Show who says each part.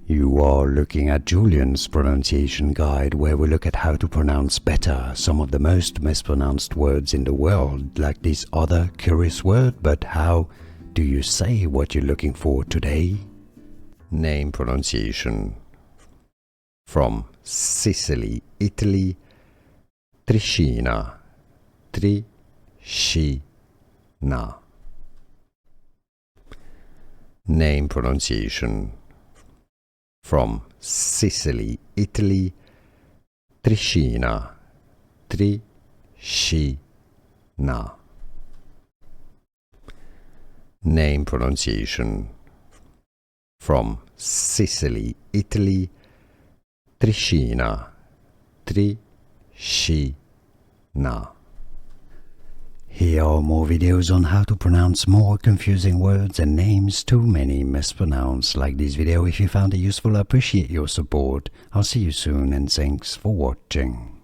Speaker 1: You are looking at Julian's pronunciation guide, where we look at how to pronounce better some of the most mispronounced words in the world, like this other curious word. But how do you say what you're looking for today? Name pronunciation. From Sicily, Italy, Triscina, Triscina. Name pronunciation. From Sicily, Italy, Triscina, Triscina. Name pronunciation. From Sicily, Italy, Triscina, Triscina. Here are more videos on how to pronounce more confusing words and names too many mispronounced. Like this video if you found it useful. I appreciate your support. I'll see you soon and thanks for watching.